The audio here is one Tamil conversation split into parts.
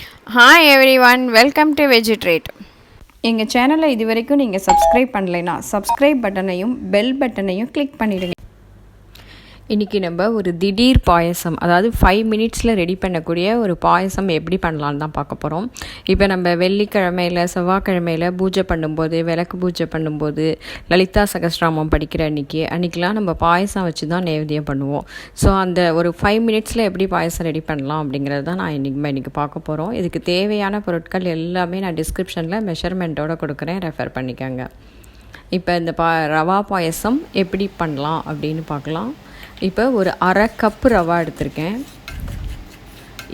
Hi everyone, welcome to Veggie Treat. எங்கள் சேனலை இது வரைக்கும் நீங்கள் சப்ஸ்கிரைப் பண்ணலைன்னா சப்ஸ்கிரைப் பட்டனையும் பெல் பட்டனையும் கிளிக் பண்ணிடுங்க. இன்றைக்கி நம்ம ஒரு திடீர் பாயசம், அதாவது 5 மினிட்ஸில் ரெடி பண்ணக்கூடிய ஒரு பாயசம் எப்படி பண்ணலான்னு தான் பார்க்க போகிறோம். இப்போ நம்ம வெள்ளிக்கிழமையில் செவ்வாய்க்கிழமையில் பூஜை பண்ணும்போது, விளக்கு பூஜை பண்ணும்போது, லலிதா சகஸ்ரநாமம் படிக்கிற அன்றைக்கெலாம் நம்ம பாயசம் வச்சு தான் நைவேத்தியம் பண்ணுவோம். ஸோ அந்த ஒரு 5 மினிட்ஸில் எப்படி பாயசம் ரெடி பண்ணலாம் அப்படிங்கிறது தான் நான் இன்றைக்கி பார்க்க போகிறோம். இதுக்கு தேவையான பொருட்கள் எல்லாமே நான் டிஸ்கிரிப்ஷனில் மெஷர்மெண்ட்டோடு கொடுக்குறேன், ரெஃபர் பண்ணிக்கோங்க. இப்போ இந்த ரவா பாயசம் எப்படி பண்ணலாம் அப்படின்னு பார்க்கலாம். இப்போ ஒரு 1/2 கப்பு ரவா எடுத்திருக்கேன்.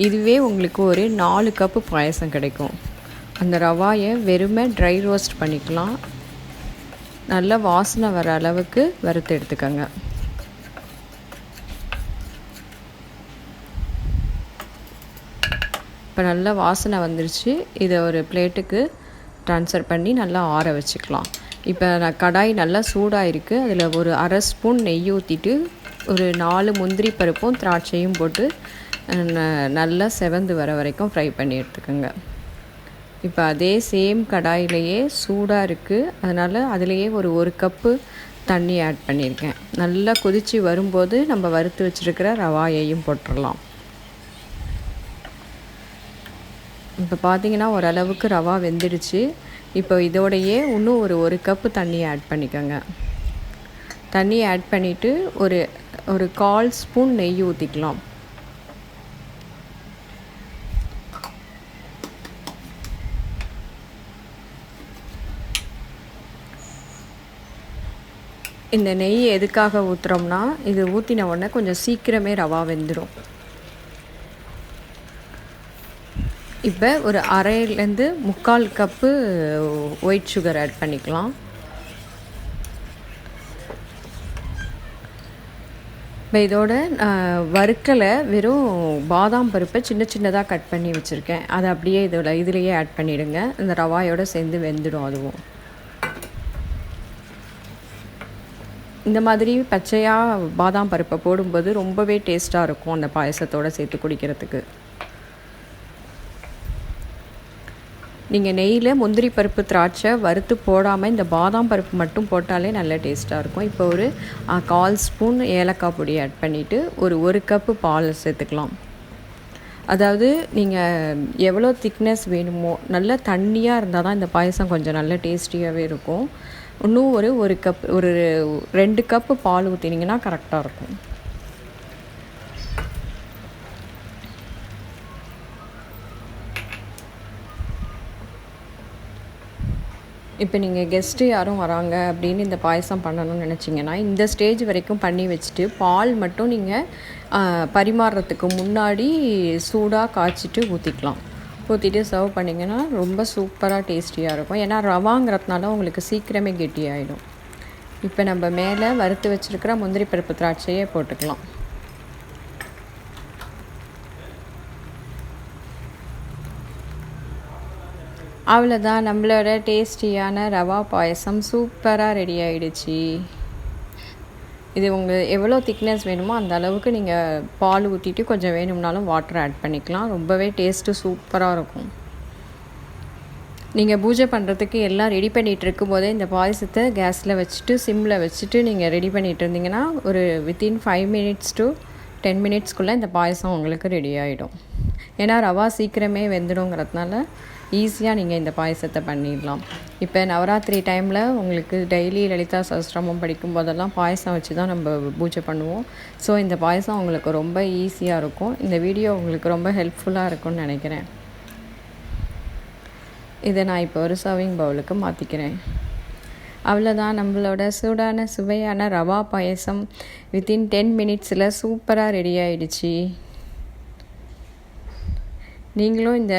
இதுவே உங்களுக்கு ஒரு 4 கப்பு பாயசம் கிடைக்கும். அந்த ரவாயை வெறுமை ட்ரை ரோஸ்ட் பண்ணிக்கலாம். நல்ல வாசனை வர அளவுக்கு வறுத்து எடுத்துக்கோங்க. இப்போ நல்ல வாசனை வந்துருச்சு. இதை ஒரு பிளேட்டுக்கு ட்ரான்ஸ்ஃபர் பண்ணி நல்லா ஆற வச்சுக்கலாம். இப்போ நான் கடாய் நல்லா சூடாக இருக்குது. அதில் ஒரு 1/2 ஸ்பூன் நெய் ஊற்றிட்டு ஒரு 4 முந்திரி பருப்பும் திராட்சையும் போட்டு நல்லா செவந்து வர வரைக்கும் ஃப்ரை பண்ணி எடுத்துக்கோங்க. இப்போ அதே சேம் கடாயிலேயே சூடாக இருக்குது, அதனால் அதிலேயே ஒரு கப்பு தண்ணி ஆட் பண்ணியிருக்கேன். நல்லா கொதித்து வரும்போது நம்ம வறுத்து வச்சுருக்கிற ரவாயையும் போட்டுடலாம். இப்போ பார்த்திங்கன்னா ஓரளவுக்கு ரவா வெந்துடுச்சு. இப்போ இதோடையே இன்னும் ஒரு கப்பு தண்ணியை ஆட் பண்ணிக்கோங்க. தண்ணியை ஆட் பண்ணிவிட்டு ஒரு 1/4 ஸ்பூன் நெய் ஊற்றிக்கலாம். இந்த நெய் எதுக்காக ஊற்றுறோம்னா, இது ஊற்றின உடனே கொஞ்சம் சீக்கிரமே ரவா வெந்துடும். இப்போ ஒரு 1/2லேருந்து 3/4 கப்பு ஒயிட் சுகர் ஆட் பண்ணிக்கலாம். இப்போ இதோட வறுக்கலை, வெறும் பாதாம் பருப்பை சின்னதாக கட் பண்ணி வச்சுருக்கேன். அதை அப்படியே இதிலையே ஆட் பண்ணிவிடுங்க. இந்த ரவாயோடு சேர்ந்து வெந்துடும். அதுவும் இந்த மாதிரி பச்சையாக பாதாம் பருப்பை போடும்போது ரொம்பவே டேஸ்ட்டாக இருக்கும் அந்த பாயசத்தோடு சேர்த்து குடிக்கிறதுக்கு. நீங்கள் நெய்யில் முந்திரி பருப்பு திராட்சை வறுத்து போடாமல் இந்த பாதாம் பருப்பு மட்டும் போட்டாலே நல்ல டேஸ்ட்டாக இருக்கும். இப்போ ஒரு 1/4 ஸ்பூன் ஏலக்காய் பொடி ஆட் பண்ணிவிட்டு ஒரு கப்பு பால் சேர்த்துக்கலாம். அதாவது நீங்கள் எவ்வளோ திக்னஸ் வேணுமோ, நல்ல தண்ணியாக இருந்தால் தான் இந்த பாயசம் கொஞ்சம் நல்ல டேஸ்டியாகவே இருக்கும். இன்னும் ஒரு கப் 2 கப்பு பால் ஊற்றினீங்கன்னா கரெக்டாக இருக்கும். இப்போ நீங்கள் கெஸ்ட்டு யாரும் வராங்க அப்படின்னு இந்த பாயசம் பண்ணணும்னு நினச்சிங்கன்னா இந்த ஸ்டேஜ் வரைக்கும் பண்ணி வச்சுட்டு பால் மட்டும் நீங்கள் பரிமாறுறதுக்கு முன்னாடி சூடாக காய்ச்சிட்டு ஊற்றிக்கலாம். ஊற்றிட்டு சர்வ் பண்ணிங்கன்னா ரொம்ப சூப்பராக டேஸ்டியாக இருக்கும். ஏன்னா ரவாங்கிறதுனால உங்களுக்கு சீக்கிரமே கெட்டியாகிடும். இப்போ நம்ம மேலே வறுத்து வச்சுருக்கிற முந்திரி பருப்பு திராட்சையே போட்டுக்கலாம். அவ்வளோதான், நம்மளோட டேஸ்டியான ரவா பாயசம் சூப்பராக ரெடி ஆகிடுச்சு. இது உங்களுக்கு எவ்வளோ திக்னஸ் வேணுமோ அந்த அளவுக்கு நீங்கள் பால் ஊற்றிட்டு கொஞ்சம் வேணும்னாலும் வாட்டர் ஆட் பண்ணிக்கலாம். ரொம்பவே டேஸ்ட்டு சூப்பராக இருக்கும். நீங்கள் பூஜை பண்ணுறதுக்கு எல்லாம் ரெடி பண்ணிகிட்டு இருக்கும்போதே இந்த பாயசத்தை கேஸில் வச்சுட்டு சிம்மில் வச்சுட்டு நீங்கள் ரெடி பண்ணிகிட்டு இருந்தீங்கன்னா ஒரு வித்தின் 5 மினிட்ஸ் to 10 மினிட்ஸ்க்குள்ளே இந்த பாயசம் உங்களுக்கு ரெடி ஆகிடும். ஏன்னா ரவா சீக்கிரமே வெந்துடுங்கிறதுனால ஈஸியாக நீங்கள் இந்த பாயசத்தை பண்ணிடலாம். இப்போ நவராத்திரி டைமில் உங்களுக்கு டெய்லி லலிதா சகஸ்ரநாமம் படிக்கும் போதெல்லாம் பாயசம் வச்சு தான் நம்ம பூஜை பண்ணுவோம். ஸோ இந்த பாயசம் உங்களுக்கு ரொம்ப ஈஸியாக இருக்கும். இந்த வீடியோ உங்களுக்கு ரொம்ப ஹெல்ப்ஃபுல்லாக இருக்கும்னு நினைக்கிறேன். இதை நான் இப்போ ஒரு சர்விங் பவுலுக்கு மாற்றிக்கிறேன். அவ்வளோதான், நம்மளோட சூடான சுவையான ரவா பாயசம் வித்தின் 10 மினிட்ஸில் சூப்பராக ரெடி ஆகிடுச்சு. நீங்களும் இந்த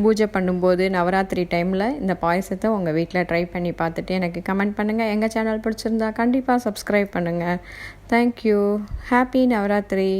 பூஜை பண்ணும்போது நவராத்திரி டைமில் இந்த பாயசத்தை உங்கள் வீட்டில் ட்ரை பண்ணி பார்த்துட்டு எனக்கு கமெண்ட் பண்ணுங்கள். எங்கள் சேனல் பிடிச்சிருந்தா கண்டிப்பாக சப்ஸ்கிரைப் பண்ணுங்கள். தேங்க்யூ. ஹாப்பி நவராத்திரி.